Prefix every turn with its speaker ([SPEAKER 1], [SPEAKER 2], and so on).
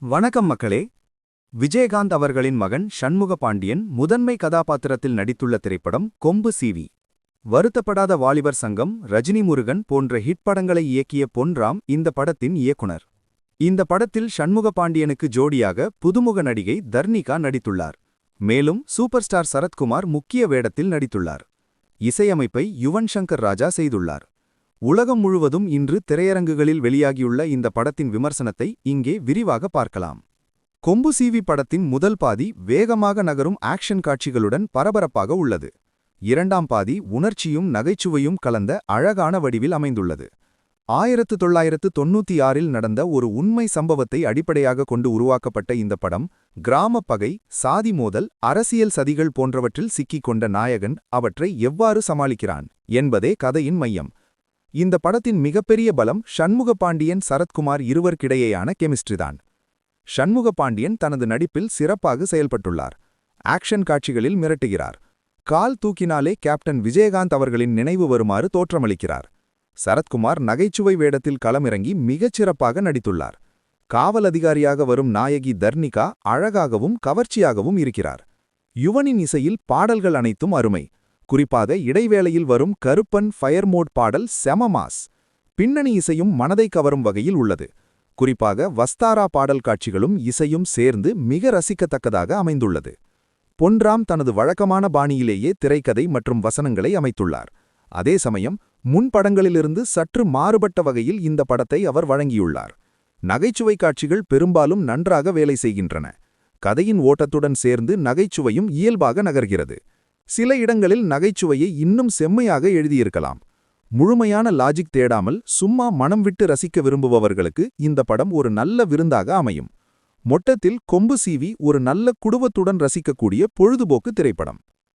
[SPEAKER 1] வணக்கம் மக்களே. விஜயகாந்த் அவர்களின் மகன் ஷண்முக பாண்டியன் முதன்மை கதாபாத்திரத்தில் நடித்துள்ள திரைப்படம் கொம்பு சீவி. வருத்தப்படாத வாலிபர் சங்கம், ரஜினி முருகன் போன்ற ஹிட் படங்களை இயக்கிய பொன்ராம் இந்த படத்தின் இயக்குனர். இந்த படத்தில் ஷண்முக பாண்டியனுக்கு ஜோடியாக புதுமுக நடிகை தர்ணிகா நடித்துள்ளார். மேலும் சூப்பர் ஸ்டார் சரத்குமார் முக்கிய வேடத்தில் நடித்துள்ளார். இசையமைப்பை யுவன் சங்கர் ராஜா செய்துள்ளார். உலகம் முழுவதும் இன்று திரையரங்குகளில் வெளியாகியுள்ள இந்த படத்தின் விமர்சனத்தை இங்கே விரிவாக பார்க்கலாம். கொம்பு சீவி படத்தின் முதல் பாதி வேகமாக நகரும் ஆக்ஷன் காட்சிகளுடன் பரபரப்பாக உள்ளது. இரண்டாம் பாதி உணர்ச்சியும் நகைச்சுவையும் கலந்த அழகான வடிவில் அமைந்துள்ளது. 1996இல் நடந்த ஒரு உண்மை சம்பவத்தை அடிப்படையாக கொண்டு உருவாக்கப்பட்ட இந்த படம் கிராமப் பகை, சாதி மோதல், அரசியல் சதிகள் போன்றவற்றில் சிக்கிக் கொண்ட நாயகன் அவற்றை எவ்வாறு சமாளிக்கிறான் என்பதே கதையின் மையம். இந்த படத்தின் மிகப்பெரிய பலம் ஷண்முக பாண்டியன், சரத்குமார் இருவருக்கிடையேயான கெமிஸ்ட்ரிதான். ஷண்முக பாண்டியன் தனது நடிப்பில் சிறப்பாக செயல்பட்டுள்ளார். ஆக்ஷன் காட்சிகளில் மிரட்டுகிறார். கால் தூக்கினாலே கேப்டன் விஜயகாந்த் அவர்களின் நினைவு வருமாறு தோற்றமளிக்கிறார். சரத்குமார் நகைச்சுவை வேடத்தில் களமிறங்கி மிகச் சிறப்பாக நடித்துள்ளார். காவல் அதிகாரியாக வரும் நாயகி தர்ணிகா அழகாகவும் கவர்ச்சியாகவும் இருக்கிறார். யுவனின் இசையில் பாடல்கள் அனைத்தும் அருமை. குறிப்பாக இடைவேளையில் வரும் கருப்பன் ஃபயர் மோட் பாடல் செம மாஸ். பின்னணி இசையும் மனதை கவரும் வகையில் உள்ளது. குறிப்பாக வஸ்தாரா பாடல் காட்சிகளும் இசையும் சேர்ந்து மிக ரசிக்கத்தக்கதாக அமைந்துள்ளது. பொன்ராம் தனது வழக்கமான பாணியிலேயே திரைக்கதை மற்றும் வசனங்களை அமைத்துள்ளார். அதே சமயம் முன்படங்களிலிருந்து சற்று மாறுபட்ட வகையில் இந்த படத்தை அவர் வழங்கியுள்ளார். நகைச்சுவை காட்சிகள் பெரும்பாலும் நன்றாக வேலை செய்கின்றன. கதையின் ஓட்டத்துடன் சேர்ந்து நகைச்சுவையும் இயல்பாக நகர்கிறது. சில இடங்களில் நகைச்சுவையை இன்னும் செம்மையாக எழுதியிருக்கலாம். முழுமையான லாஜிக் தேடாமல் சும்மா மனம் விட்டு ரசிக்க விரும்புபவர்களுக்கு இந்த படம் ஒரு நல்ல விருந்தாக அமையும். மொத்தத்தில் கொம்பு சீவி ஒரு நல்ல குடும்பத்துடன் ரசிக்கக்கூடிய பொழுதுபோக்கு திரைப்படம்.